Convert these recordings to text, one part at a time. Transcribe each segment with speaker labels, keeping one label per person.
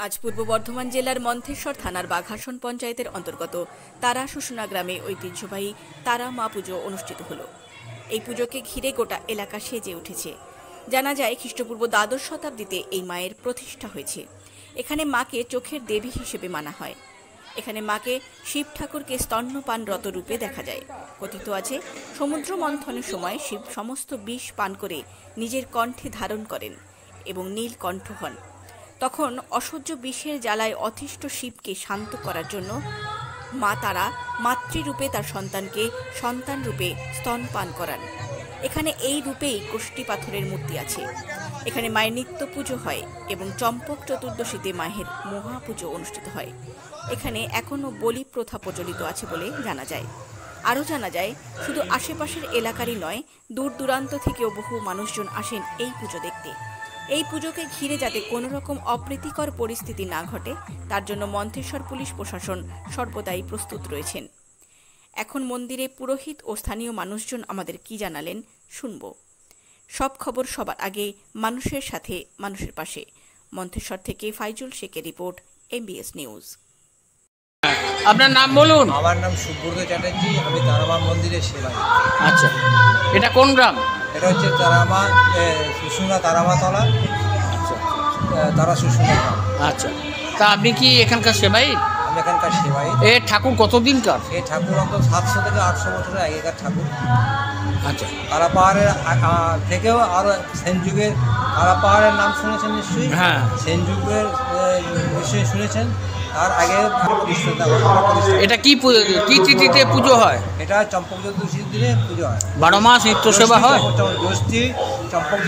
Speaker 1: আজ পূর্ব বর্ধমান জেলার মন্থেশ্বর থানার বাঘাসন পঞ্চায়েতের অন্তর্গত তারা শুশুনা গ্রামে ঐতিহ্যবাহী তারা মা পুজো অনুষ্ঠিত হল। এই পুজোকে ঘিরে গোটা এলাকা সেজে উঠেছে। জানা যায় খ্রিস্টপূর্ব দ্বাদশ শতাব্দীতে এই মায়ের প্রতিষ্ঠা হয়েছে। এখানে মাকে চোখের দেবী হিসেবে মানা হয়। এখানে মাকে শিব ঠাকুরকে স্তন্যপানরত রূপে দেখা যায়। কথিত আছে, সমুদ্র মন্থনের সময় শিব সমস্ত বিষ পান করে নিজের কণ্ঠে ধারণ করেন এবং নীল কণ্ঠ হন। তখন অসহ্য বিষের জ্বালায় অতিষ্ঠ শিবকে শান্ত করার জন্য মা তারা মাতৃরূপে তার সন্তানকে সন্তান রূপে স্তনপান করান। এখানে এই রূপেই কোষ্ঠী পাথরের মূর্তি আছে। এখানে মায়ের নিত্য পুজো হয় এবং চম্পক চতুর্দশীতে মায়ের মহাপুজো অনুষ্ঠিত হয়। এখানে এখনও বলি প্রথা প্রচলিত আছে বলে জানা যায়। আরও জানা যায়, শুধু আশেপাশের এলাকারই নয়, দূর দূরান্ত থেকেও বহু মানুষজন আসেন এই পুজো দেখতে। এই পুজোকে ঘিরে যাতে কোনো রকম অপ্রীতিকর পরিস্থিতি না ঘটে, তার জন্য মন্থেশ্বর পুলিশ প্রশাসন সর্বদাই প্রস্তুত রয়েছেন। এখন মন্দিরে পুরোহিত ও স্থানীয় মানুষজন আমাদের কি জানালেন শুনব। সব খবর সবার আগে, মানুষের সাথে মানুষের পাশে। মন্থেশ্বর থেকে ফাইজুল শেখের রিপোর্ট, MBS নিউজ।
Speaker 2: আপনার নাম বলুন।
Speaker 3: আমার নাম সুব্রত চ্যাটার্জি, আমি তারামা মন্দিরের সেবাই।
Speaker 2: আচ্ছা, এটা কোন গ্রাম?
Speaker 3: এটা হচ্ছে তারামা শুশুনা তারামাতলা।
Speaker 2: আচ্ছা,
Speaker 3: তারা শুশুনা গ্রাম।
Speaker 2: আচ্ছা, তা আপনি কি এখানকার সেবাই?
Speaker 3: আমি এখানকার সেবাই।
Speaker 2: এ ঠাকুর কতদিনকার?
Speaker 3: এই ঠাকুর অন্তত 700 থেকে 800 বছরের আগেকার ঠাকুর।
Speaker 2: আচ্ছা,
Speaker 3: কালাপাহাড়ের থেকেও আরও সেন যুগের কালাপাহাড়ের নাম শুনেছেন নিশ্চয়ই?
Speaker 2: হ্যাঁ।
Speaker 3: সেন যুগের নিশ্চয়ই শুনেছেন। তার আগে
Speaker 2: এটা কি তিথিতে পুজো হয়?
Speaker 3: এটা চম্পক চতুর্দশীর দিনে পুজো হয়।
Speaker 2: 12 মাস নিত্য সেবা হয়?
Speaker 3: ষষ্ঠী চম্পক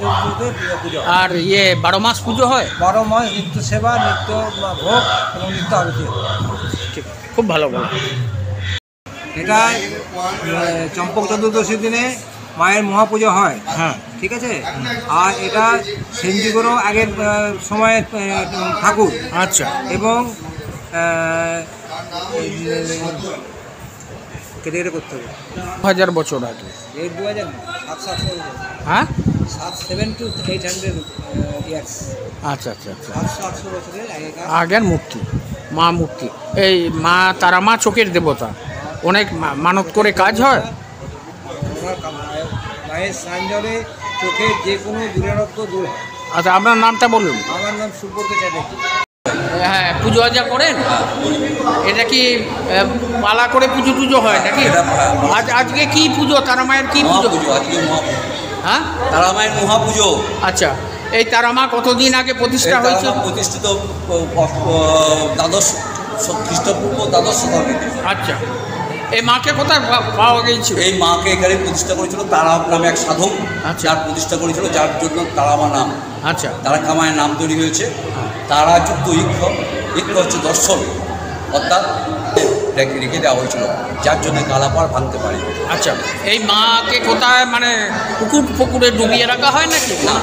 Speaker 3: চতুর্দশীতে পুজো হয়।
Speaker 2: আর 12 মাস পুজো হয়?
Speaker 3: 12 মাস নিত্য সেবা, নিত্য ভোগ এবং নিত্য আরতি হয়।
Speaker 2: ঠিক, খুব ভালো বলো।
Speaker 3: এটা চম্পক চতুর্দশীর দিনে মায়ের মহাপুজো হয়।
Speaker 2: হ্যাঁ,
Speaker 3: ঠিক আছে। আর এটা সেন যুগেরও আগের সময়ের ঠাকুর।
Speaker 2: আচ্ছা,
Speaker 3: এবং কেটে করতে হবে
Speaker 2: 1000 বছর আগে।
Speaker 3: এই 2007
Speaker 2: হ্যাঁ,
Speaker 3: 7 to 800 ইয়ার্স।
Speaker 2: আচ্ছা আচ্ছা আচ্ছা,
Speaker 3: 700-800 বছরের
Speaker 2: আগের মূর্তি, মা মূর্তি। এই মা তারা মা চোখের দেবতা, অনেক মানত করে কাজ হয়।
Speaker 3: মায়ের স্নান জলে চোখের যে কোনো দুরারোগ্য দূর হয়।
Speaker 2: আচ্ছা, আপনার নামটা বলুন।
Speaker 3: আমার নাম সুব্রত চ্যাটার্জি।
Speaker 2: হ্যাঁ, পুজো আজা করেন? এটা কি পালা করে পুজো টুজো হয় নাকি? আজকে কি পুজো? তারা মায়ের কি পুজো?
Speaker 4: আজকে মহাপুজো।
Speaker 2: হ্যাঁ,
Speaker 4: তারা মায়ের মহাপুজো।
Speaker 2: আচ্ছা, এই তারা মা কতদিন আগে প্রতিষ্ঠা হয়েছে?
Speaker 4: প্রতিষ্ঠিত খ্রিস্টপূর্ব দ্বাদশ শতাব্দীতে।
Speaker 2: আচ্ছা, এই মাকে কোথায় পাওয়া গিয়েছিল?
Speaker 4: এই মাকে এখানে প্রতিষ্ঠা করেছিল তারা নামে এক সাধক।
Speaker 2: আচ্ছা,
Speaker 4: যার প্রতিষ্ঠা করেছিল, যার জন্য তারামা নাম।
Speaker 2: আচ্ছা,
Speaker 4: তারা কামায়ের নাম তৈরি হয়েছে। তারা যুক্ত ইক্ষ হচ্ছে দর্শন, অর্থাৎ রেখে দেওয়া হয়েছিল, যার জন্য কালাপাড় ভাঙতে পারে।
Speaker 2: আচ্ছা, এই মাকে কোথায় মানে পুকুরে ডুবিয়ে রাখা হয় নাকি?
Speaker 4: না,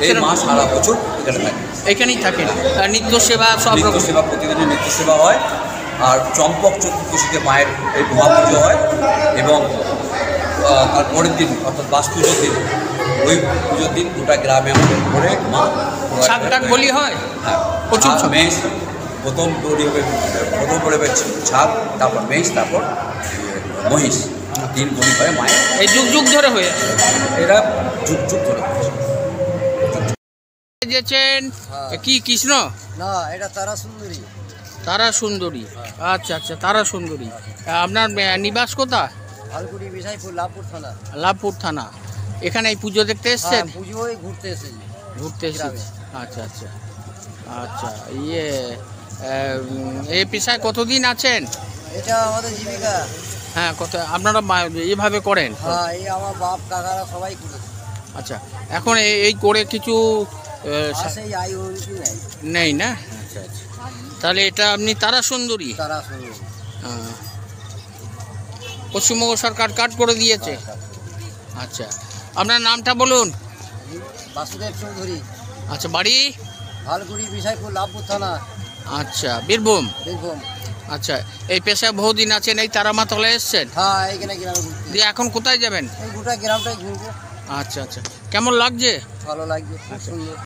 Speaker 4: এই মা সারা বছর এখানে থাকে,
Speaker 2: এখানেই থাকেন। নিত্য সেবা, সব
Speaker 4: নিত্য
Speaker 2: রকম
Speaker 4: সেবা, প্রতিদিনের নিত্য সেবা হয়। আর চম্পক চতুর্দশীতে মায়ের এই মহাপুজো হয় এবং তার পরের দিন অর্থাৎ বাস পুজোর দিন, ওই পুজোর দিন গোটা গ্রামে আমাদের ঘরে মা
Speaker 2: ছাগটাক বলি হয়।
Speaker 4: হ্যাঁ,
Speaker 2: প্রচুর
Speaker 4: মেষ প্রথম তৈরি হবে, প্রথম করে ছাগ, তারপর মেষ, তারপর মহিষ, 3 বলি হয় মায়ের।
Speaker 2: এই যুগ যুগ ধরে হয়ে
Speaker 4: এরা যুগ যুগ ধরে
Speaker 2: দিয়েছেন। কি কৃষ্ণ?
Speaker 3: না, এটা তারা সুন্দরী।
Speaker 2: তারা সুন্দরী। আচ্ছা আচ্ছা, তারা সুন্দরী। আপনার নিবাস কোথা?
Speaker 3: ভালকুড়ি, বিশাইপুর, লাভপুর থানা।
Speaker 2: লাভপুর থানা। এখানে এই পুজো দেখতে এসছেন?
Speaker 3: পুজোয় ঘুরতে এসেছি।
Speaker 2: ঘুরতে এসেছি। আচ্ছা আচ্ছা আচ্ছা, এই পেশায় কতদিন আছেন?
Speaker 3: এটা আমাদের জীবিকা।
Speaker 2: হ্যাঁ, আপনারা এইভাবে করেন?
Speaker 3: হ্যাঁ, এই আমার বাপ কাকারা সবাই করেছে।
Speaker 2: আচ্ছা, এখন এই করে কিছু নেই না? আচ্ছা আচ্ছা, তাহলে এটা আপনি তারা সুন্দরী।
Speaker 3: তারা সুন্দরী।
Speaker 2: পশ্চিমবঙ্গ সরকার কার্ড করে দিয়েছে। আচ্ছা, আপনার নামটা বলুন।
Speaker 3: বাসুদেব চৌধুরী।
Speaker 2: আচ্ছা, বাড়ি?
Speaker 3: ভালকুড়ি, বিশাইপুর, লাভপুর থানা।
Speaker 2: আচ্ছা, বীরভূম।
Speaker 3: বীরভূম।
Speaker 2: আচ্ছা, এই পেশায় বহুদিন আছেন, এই তারামাতলা এসছেন?
Speaker 3: হ্যাঁ, এইখানে গ্রামে।
Speaker 2: দিয়ে এখন কোথায় যাবেন?
Speaker 3: এই গোটা গ্রামটাই ঘুরবো।
Speaker 2: আচ্ছা আচ্ছা, কেমন লাগছে?
Speaker 3: ভালো লাগছে, খুব সুন্দর।